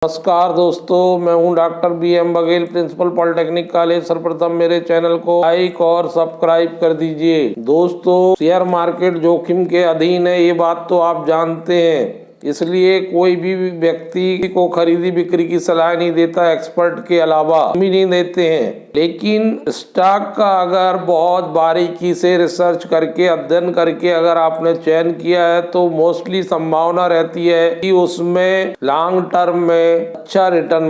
नमस्कार दोस्तों, मैं हूं doctor BM Baghel, principal polytechnic college. सर्वप्रथम मेरे चैनल को लाइक और सब्सक्राइब कर दीजिए। दोस्तों, शेयर मार्केट जोखिम के अधीन है, ये बात तो आप जानते हैं। इसलिए कोई भी व्यक्ति को खरीदी बिक्री की सलाह नहीं देता, एक्सपर्ट के अलावा भी नहीं देते हैं। लेकिन स्टॉक का अगर बहुत बारीकी से रिसर्च करके, अध्ययन करके अगर आपने चयन किया है तो मोस्टली संभावना रहती है कि उसमें लॉन्ग टर्म में अच्छा रिटर्न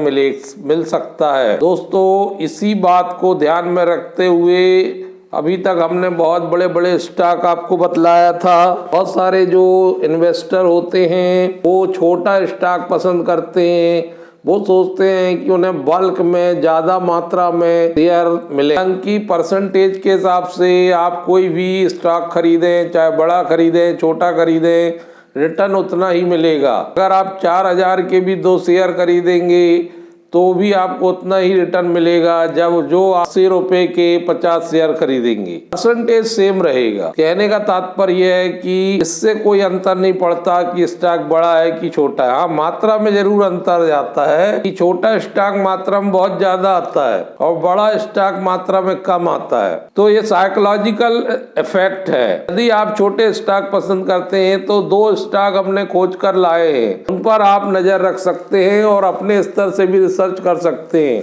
मिल सकता है। दोस्तों, इसी बात को ध्यान में रखते हुए अभी तक हमने बहुत बड़े बड़े स्टॉक आपको बतलाया था। बहुत सारे जो इन्वेस्टर होते हैं वो छोटा स्टॉक पसंद करते हैं। वो सोचते हैं कि उन्हें बल्क में ज्यादा मात्रा में शेयर मिले। की परसेंटेज के हिसाब से आप कोई भी स्टॉक खरीदें, चाहे बड़ा खरीदें छोटा खरीदें, रिटर्न उतना ही मिलेगा। अगर आप 4000 के भी 2 शेयर खरीदेंगे तो भी आपको उतना ही रिटर्न मिलेगा जब जो 80 रुपए के 50 शेयर खरीदेंगे। परसेंटेज सेम रहेगा। कहने का तात्पर्य है कि इससे कोई अंतर नहीं पड़ता कि स्टॉक बड़ा है कि छोटा है। हाँ, मात्रा में जरूर अंतर जाता है कि छोटा स्टॉक मात्रा में बहुत ज्यादा आता है और बड़ा स्टॉक मात्रा में कम आता है। तो ये साइकोलॉजिकल इफेक्ट है। यदि आप छोटे स्टॉक पसंद करते हैं तो 2 स्टॉक हमने खोज कर लाए हैं, उन पर आप नजर रख सकते हैं और अपने स्तर से भी सर्च कर सकते हैं।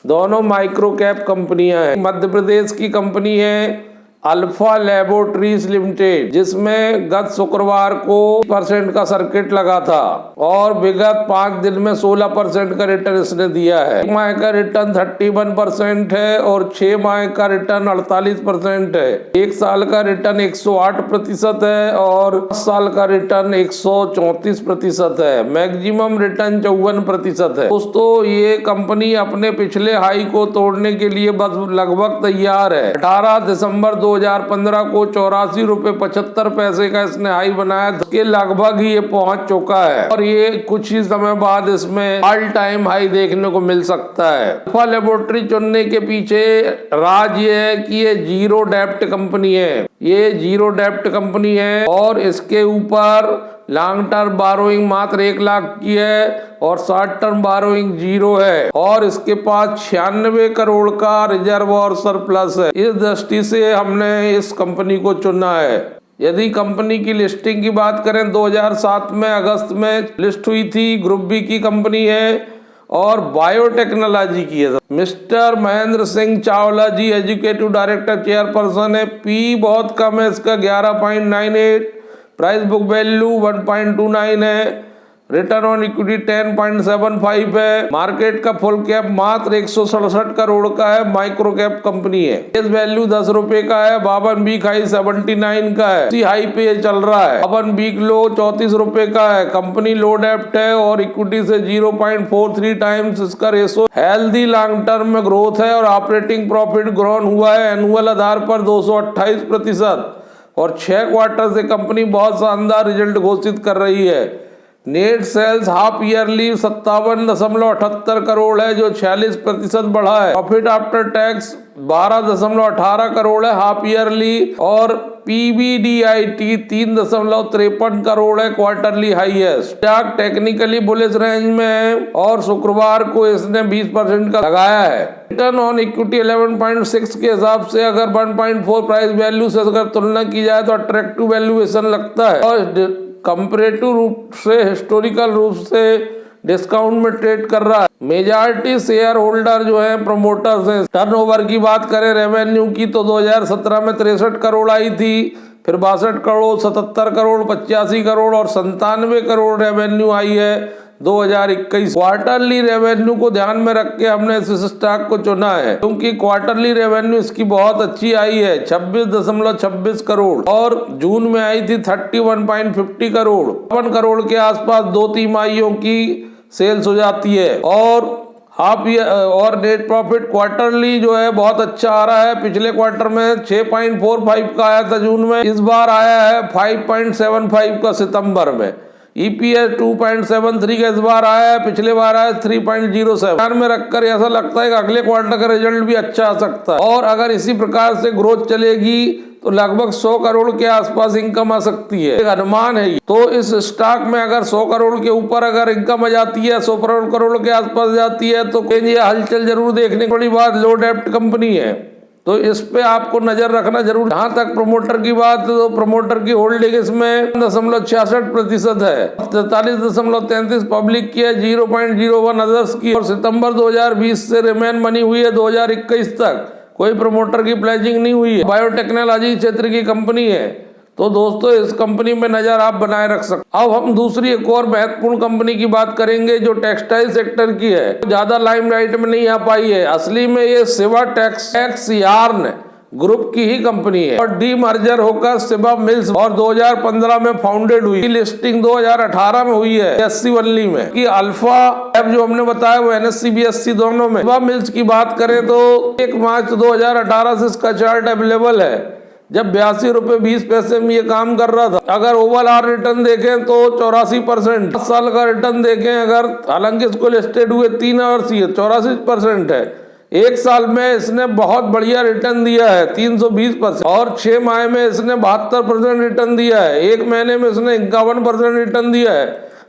दोनों माइक्रो कैप कंपनियां हैं। मध्य प्रदेश की कंपनी है अल्फा लैबोरेटरीज लिमिटेड, जिसमें गत शुक्रवार को % का सर्किट लगा था और विगत 5 दिन में 16% का रिटर्न इसने दिया है। 1 माह का रिटर्न 31% है और 6 माह का रिटर्न 48% है। 1 साल का रिटर्न 108% है और 10 साल का रिटर्न 134% है। मैक्सिमम रिटर्न 54% है। दोस्तों, ये कंपनी अपने पिछले हाई को तोड़ने के लिए बस लगभग तैयार है। 18 दिसंबर 2015 को 84 रुपए 75 पैसे का इसने हाई बनाया, के लगभग ही ये पहुंच चुका है और ये कुछ ही समय बाद इसमें ऑल टाइम हाई देखने को मिल सकता है। अल्फा लैबोरेटरी चुनने के पीछे राज ये है कि ये जीरो डेब्ट कंपनी है। ये जीरो डेब्ट कंपनी है और इसके ऊपर लॉन्ग टर्म बारोइंग मात्र 1 लाख की है और शॉर्ट टर्म बारोइंग 0 है और इसके पास 96 करोड़ का रिजर्व और सरप्लस है। इस दृष्टि से हमने इस कंपनी को चुना है। यदि कंपनी की लिस्टिंग की बात करें, 2007 में अगस्त में लिस्ट हुई थी। ग्रुप बी की कंपनी है और बायोटेक्नोलॉजी की है। मिस्टर महेंद्र सिंह चावला जी एजुकेटिव डायरेक्टर चेयरपर्सन है। पी बहुत कम है इसका, 11.98। प्राइस बुक वैल्यू 1.29 है। रिटर्न ऑन इक्विटी 10.75 है। मार्केट का फुल कैप मात्र 167 करोड़ का है। माइक्रो कैप कंपनी है। फेस वैल्यू 10 रुपए का है। 52 वीक हाई 79 का है। इसी हाई पे चल रहा है। 52 वीक लो 34 रुपए का है। कंपनी लो डेप्ट है और इक्विटी से 0.43 टाइम्स इसका रेशो। हेल्दी लॉन्ग टर्म में ग्रोथ है और ऑपरेटिंग प्रॉफिट ग्रोन हुआ है एनुअल आधार पर 228% और 6 क्वार्टर से कंपनी बहुत शानदार रिजल्ट घोषित कर रही है। Net sales half yearly 57.78 crore है जो 46% बढ़ा है। प्रॉफिट आफ्टर टैक्स 12.18 करोड़ है हाफ ईयरली और PBDIT 3.53 करोड़ है quarterly highest. Stock technically bullish range में है और शुक्रवार को इसने 20% का लगाया है। रिटर्न ऑन इक्विटी 11.6 के हिसाब से अगर 1.4 प्राइस वैल्यू से अगर तुलना की जाए तो अट्रैक्टिव वैल्यूएशन लगता है और कंपैरेटिव रूप से, हिस्टोरिकल रूप से डिस्काउंट में ट्रेड कर रहा है। मेजॉरिटी शेयर होल्डर जो है प्रमोटर्स हैं। टर्नओवर की बात करें रेवेन्यू की तो 2017 में 63 करोड़ आई थी, फिर 62 करोड़, 77 करोड़, 85 करोड़ और 97 करोड़ रेवेन्यू आई है 2021। क्वार्टरली रेवेन्यू को ध्यान में रख के हमने इस स्टॉक को चुना है क्योंकि क्वार्टरली रेवेन्यू इसकी बहुत अच्छी आई है 26.26 करोड़ और जून में आई थी 31.50 करोड़। 1 करोड़ के आसपास 2 तिमाहियों की सेल्स हो जाती है और हाफ ईयर और नेट प्रॉफिट क्वार्टरली जो है बहुत अच्छा आ रहा है। पिछले क्वार्टर में 6.45 का आया था जून में, इस बार आया है 5.75 का सितंबर में। EPS 2.73 का इस बार आया है, पिछले बार आया 3.07। ध्यान में रखकर ऐसा लगता है कि अगले क्वार्टर का रिजल्ट भी अच्छा आ सकता है और अगर इसी प्रकार से ग्रोथ चलेगी तो लगभग 100 करोड़ के आसपास इनकम आ सकती है, एक अनुमान है। तो इस स्टॉक में अगर 100 करोड़ के ऊपर अगर इनकम आ जाती है, 100 करोड़ के आसपास जाती है, तो ये हलचल जरूर देखने को बड़ी बात। लो डेप्ट कंपनी है, तो इस पे आपको नजर रखना जरूर। जहां तक प्रमोटर की बात, तो प्रमोटर की होल्डिंग इसमें 66% है, 43.33 पब्लिक की है, 0.01 अदर्स की। और सितंबर 2020 से रिमेन बनी हुई है 2021 तक, कोई प्रमोटर की प्लेजिंग नहीं हुई है। बायोटेक्नोलॉजी क्षेत्र की कंपनी है, तो दोस्तों इस कंपनी में नजर आप बनाए रख सकते। अब हम दूसरी एक और महत्वपूर्ण कंपनी की बात करेंगे जो टेक्सटाइल सेक्टर की है, ज्यादा लाइमलाइट में नहीं आ पाई है। असली में ये शिवा टेक्स यार्न ग्रुप की ही कंपनी है और डी मर्जर होकर शिवा मिल्स और 2015 में फाउंडेड हुई। लिस्टिंग 2018 में हुई है एससी वनली में। कि अल्फा ऐप जो हमने बताया वो एनएससी बीएससी दोनों में। शिवा मिल्स की बात करें तो 1 मार्च 2018 से इसका चार्ट अवेलेबल है, जब 82.20 में ये काम कर रहा था। अगर ओवरऑल रिटर्न देखें तो 84%, 10 साल का रिटर्न देखें अगर, हालांकि इसको लिस्टेड हुए 3 वर्ष ही है, 84% है। एक साल में इसने बहुत बढ़िया रिटर्न दिया है 320%, और 6 माह में इसने 72% रिटर्न दिया है, 1 महीने में इसने 51% रिटर्न दिया है,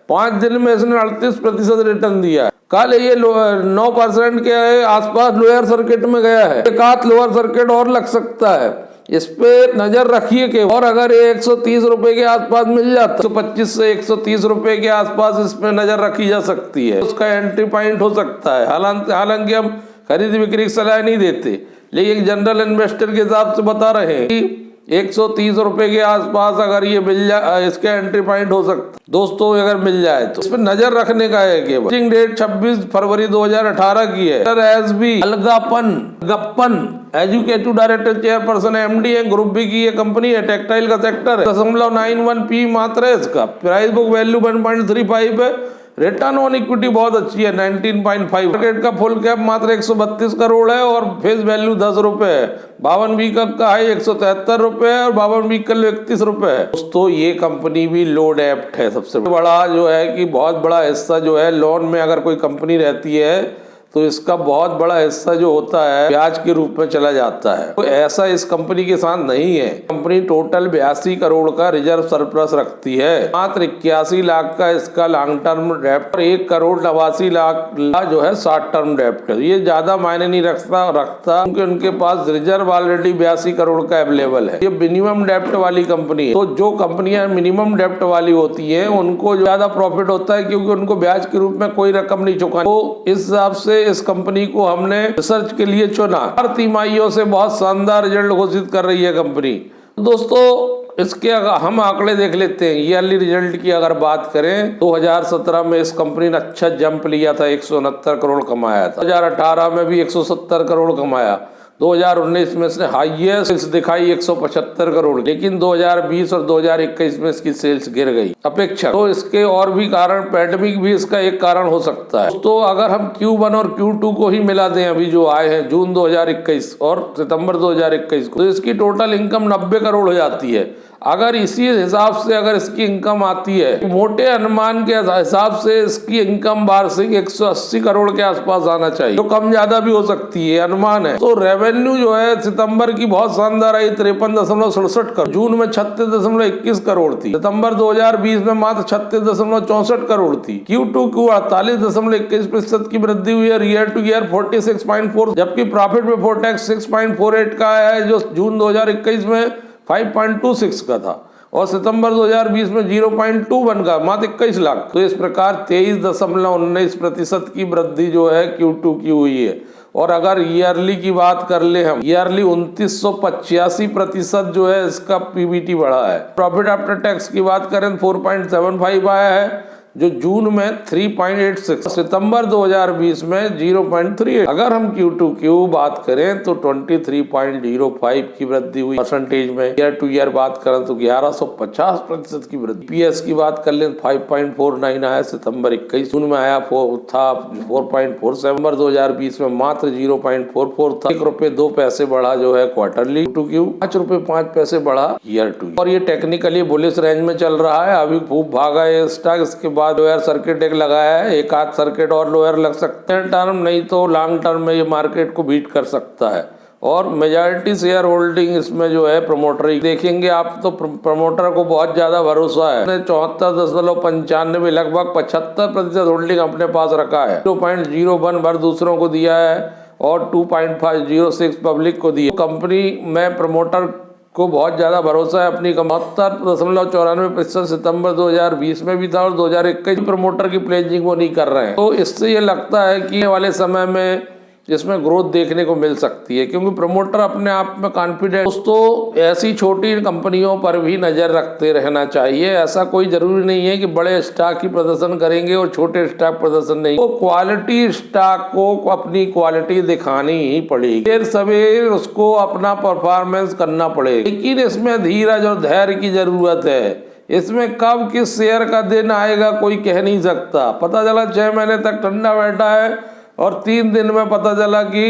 5 दिन में इसने 38% रिटर्न दिया है। कल ये 9% के आसपास लोअर सर्किट में गया है, एक आध लोअर सर्किट और लग सकता है, इस पे नजर रखिए के। और अगर ये 130 रुपए के आसपास मिल जाता, 125 से 130 रुपए के आसपास इसमें नजर रखी जा सकती है, उसका एंट्री पॉइंट हो सकता है। हालांकि हम खरीद बिक्री की सलाह नहीं देते, लेकिन जनरल इन्वेस्टर के हिसाब से बता रहे हैं कि 130 रुपए के आसपास अगर ये मिल जाए, इसका एंट्री पॉइंट हो सकता है दोस्तों, अगर मिल जाए तो। इस पर नजर रखने का है केवल। डेट 26 फरवरी 2018 की है। S B Gappan executive director chairperson MD है, ग्रुप बी की ये कंपनी है, टेक्सटाइल का सेक्टर है। 0.91 पी मात्र है इसका, प्राइस बुक वैल्यू 1.35 है, रिटर्न ऑन इक्विटी बहुत अच्छी है 19.5। मार्केट का फुल कैप मात्र 132 करोड़ है और फेस वैल्यू 10 रुपए है। 52 वीक का है 173 रुपए है और 52 वीक का 31 रुपए है। दोस्तों ये कंपनी भी लो डेप्ट है। सबसे बड़ा जो है कि बहुत बड़ा हिस्सा जो है लोन में अगर कोई कंपनी रहती है तो इसका बहुत बड़ा हिस्सा जो होता है ब्याज के रूप में चला जाता है। तो ऐसा इस कंपनी के साथ नहीं है। कंपनी टोटल 82 करोड़ का रिजर्व सरप्लस रखती है, मात्र 81 लाख का इसका लॉन्ग टर्म डेप्ट और 1 करोड़ 89 लाख जो है शॉर्ट टर्म डेप्ट है। ये ज्यादा मायने नहीं रखता क्योंकि उनके पास रिजर्व ऑलरेडी 82 करोड़ का अवेलेबल है। ये मिनिमम डेप्ट वाली कंपनी है। तो जो कंपनियां मिनिमम डेप्ट वाली होती है उनको ज्यादा प्रॉफिट होता है क्योंकि उनको ब्याज के रूप में कोई रकम नहीं चुकानी। तो इस हिसाब से इस कंपनी को हमने रिसर्च के लिए चुना। हर तिमाहियों से बहुत शानदार रिजल्ट घोषित कर रही है कंपनी। दोस्तों इसके हम आंकड़े देख लेते हैं। ईयरली रिजल्ट की अगर बात करें 2017 में इस कंपनी ने अच्छा जंप लिया था, 169 करोड़ कमाया था। 2018 में भी 170 करोड़ कमाया। 2019 में इसने हाईएस्ट सेल्स दिखाई 175 करोड़, लेकिन 2020 और 2021 में इसकी सेल्स गिर गई अपेक्षा। तो इसके और भी कारण, पैंडेमिक भी इसका एक कारण हो सकता है। तो अगर हम Q1 और Q2 को ही मिला दें, अभी जो आए हैं जून 2021 और सितंबर 2021 को, तो इसकी टोटल इनकम 90 करोड़ हो जाती है। अगर इसी हिसाब से अगर इसकी इनकम आती है, मोटे अनुमान के हिसाब से इसकी इनकम वार्षिक 180 करोड़ के आसपास आना चाहिए, जो कम ज्यादा भी हो सकती है, अनुमान है। तो रेवेन्यू जो है सितंबर की बहुत शानदार आई, 53.67 करोड़। जून में 36.21 करोड़ थी। सितंबर 2020 में मात्र 36.64 करोड़ थी। Q2 Q 48.21% की वृद्धि हुई है। ईयर टू ईयर 46.4, जबकि प्रॉफिट बिफोर टैक्स 6.48 का है, जो जून 2021 में 5.26 का था और सितंबर 2020 में 0.21 का, मात्र 21 लाख। तो इस प्रकार 23.19% की वृद्धि जो है Q2 की हुई है। और अगर ईयरली की बात कर ले हम, ईयरली 2985% जो है इसका पीबीटी बढ़ा है। प्रॉफिट आफ्टर टैक्स की बात करें 4.75 आया है, जो जून में 3.86, सितंबर 2020 में 0.38। अगर हम Q2Q बात करें तो 23.05 की वृद्धि हुई परसेंटेज में। ईयर टू ईयर बात करें तो 1150% की वृद्धि। पीएस की बात कर लें 5.49 आया सितंबर 21, जून में आया था 4.47, सितंबर 2020 में मात्र 0.44 था। ₹1.02 बढ़ा जो है क्वार्टरली। Q2Q ₹5.05 बढ़ा ईयर टू। और ये टेक्निकली बुलिश रेंज में चल रहा है, अभी खूब भागा है स्टॉक। इसके बाद लोअर सर्किट एक लगाया है, एक आध सर्किट और लोअर लग सकते हैं टर्म, नहीं तो लॉन्ग टर्म में ये मार्केट को बीट कर सकता है। और मेजॉरिटी शेयर होल्डिंग इसमें जो है प्रमोटर ही देखेंगे आप, तो प्रमोटर को बहुत ज्यादा भरोसा है। 74.95 लगभग 75% होल्डिंग अपने पास रखा है। 0.01 भर दूसरों को दिया है और 2.506 पब्लिक को दिया। कंपनी में प्रमोटर को बहुत ज्यादा भरोसा है अपनी। 72.94% सितंबर 2020 में भी था और 2021 प्रमोटर की प्लेजिंग वो नहीं कर रहे हैं। तो इससे ये लगता है कि आने वाले समय में इसमें ग्रोथ देखने को मिल सकती है, क्योंकि प्रमोटर अपने आप में कॉन्फिडेंट। दोस्तों, ऐसी छोटी कंपनियों पर भी नजर रखते रहना चाहिए। ऐसा कोई जरूरी नहीं है कि बड़े स्टॉक ही प्रदर्शन करेंगे और छोटे स्टॉक प्रदर्शन नहीं। तो क्वालिटी स्टॉक को अपनी क्वालिटी दिखानी ही पड़ेगी, देर सवेर उसको अपना परफॉर्मेंस करना पड़ेगा। लेकिन इसमें धीरज और धैर्य की जरूरत है। इसमें कब किस शेयर का दिन आएगा कोई कह नहीं सकता। पता चला 6 महीने तक ठंडा बैठा है और 3 दिन में पता चला कि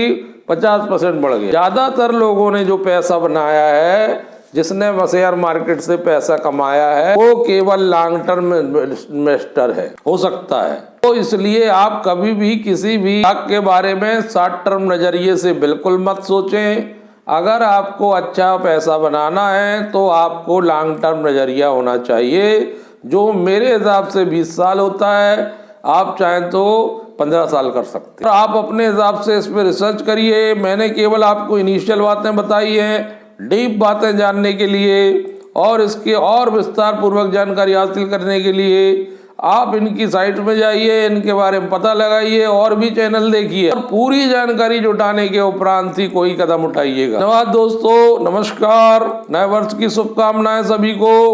50% बढ़ गया। ज्यादातर लोगों ने जो पैसा बनाया है, जिसने शेयर मार्केट से पैसा कमाया है, वो केवल लॉन्ग टर्म इन्वेस्टर है, हो सकता है। तो इसलिए आप कभी भी किसी भी स्टॉक के बारे में शॉर्ट टर्म नजरिए से बिल्कुल मत सोचें। अगर आपको अच्छा पैसा बनाना है तो आपको लॉन्ग टर्म नजरिया होना चाहिए, जो मेरे हिसाब से 20 साल होता है। आप चाहें तो 15 साल कर सकते हैं। आप अपने हिसाब से इस पर रिसर्च करिए। मैंने केवल आपको इनिशियल बातें बताई हैं। डीप बातें जानने के लिए और इसके और विस्तार पूर्वक जानकारी हासिल करने के लिए आप इनकी साइट में जाइए, इनके बारे में पता लगाइए और भी चैनल देखिए और पूरी जानकारी जुटाने के उपरांत ही कोई कदम उठाइएगा। धन्यवाद दोस्तों, नमस्कार। नए वर्ष की शुभकामनाएं सभी को।